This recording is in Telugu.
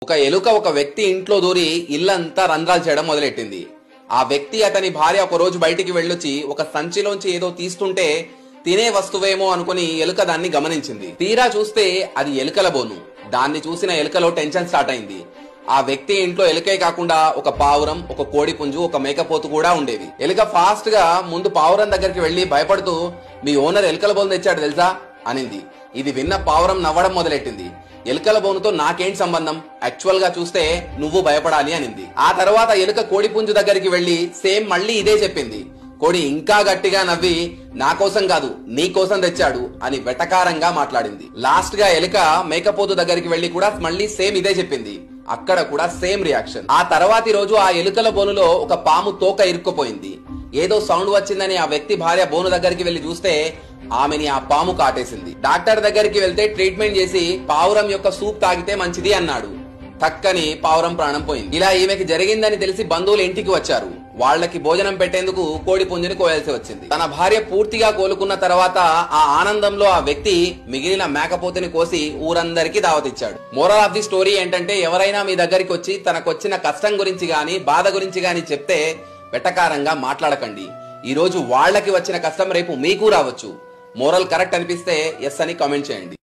ఒక ఎలుక ఒక వ్యక్తి ఇంట్లో దూరి ఇల్లంతా రంధ్రాలు చేయడం మొదలెట్టింది. ఆ వ్యక్తి అతని భార్య ఒక రోజు బయటికి వెళ్ళొచ్చి ఒక సంచిలోంచి ఏదో తీస్తుంటే తినే వస్తువేమో అనుకుని ఎలుక దాన్ని గమనించింది. తీరా చూస్తే అది ఎలుకల బోను. దాన్ని చూసిన ఎలుకలో టెన్షన్ స్టార్ట్ అయింది. ఆ వ్యక్తి ఇంట్లో ఎలుకే కాకుండా ఒక పావురం, ఒక కోడి పుంజు, ఒక మేకపోతు కూడా ఉండేవి. ఎలుక ఫాస్ట్ గా ముందు పావురం దగ్గరికి వెళ్లి భయపడుతూ, మీ ఓనర్ ఎలుకల బోను తెచ్చాడు తెలుసా అనింది. ఇది విన్న పావురం నవ్వడం మొదలెట్టింది. ఎలుకల బోనుతో నాకేంటి సంబంధం, యాక్చువల్ గా చూస్తే నువ్వు భయపడాలి అనింది. ఆ తర్వాత ఎలుక కోడి పుంజు దగ్గరికి వెళ్లి సేమ్ మళ్ళీ ఇదే చెప్పింది. కోడి ఇంకా గట్టిగా నవ్వి, నా కోసం కాదు నీ కోసం తెచ్చాడు అని వెటకారంగా మాట్లాడింది. లాస్ట్ గా ఎలుక మేకపోతు దగ్గరికి వెళ్లి కూడా మళ్ళీ సేమ్ ఇదే చెప్పింది. అక్కడ కూడా సేమ్ రియాక్షన్. ఆ తర్వాతి రోజు ఆ ఎలుకల బోనులో ఒక పాము తోక ఇరుక్కుపోయింది. ఏదో సౌండ్ వచ్చిందని ఆ వ్యక్తి భార్య బోను దగ్గరికి వెళ్లి చూస్తే ఆమెని ఆ పాము కాటేసింది. డాక్టర్ దగ్గరికి వెళ్తే ట్రీట్మెంట్ చేసి పావురం యొక్క సూప్ తాగితే మంచిది అన్నాడు. తక్కని పావురం ప్రాణం పోయింది. ఇలా ఈమెకి జరిగిందని తెలిసి బంధువులు ఇంటికి వచ్చారు. వాళ్లకి భోజనం పెట్టేందుకు కోడి పుంజుని కోయాల్సి వచ్చింది. తన భార్య పూర్తిగా కోలుకున్న తర్వాత ఆ ఆనందంలో ఆ వ్యక్తి మిగిలిన మేకపోతుని కోసి ఊరందరికీ దావతిచ్చాడు. మోరల్ ఆఫ్ ది స్టోరీ ఏంటంటే, ఎవరైనా మీ దగ్గరికి వచ్చి తనకొచ్చిన కష్టం గురించి గాని బాధ గురించి గాని చెప్తే వెటకారంగా మాట్లాడకండి. ఈ రోజు వాళ్లకి వచ్చిన కష్టం రేపు మీకు రావచ్చు. మోరల్ కరెక్ట్ అనిపిస్తే ఎస్ అని కామెంట్ చేయండి.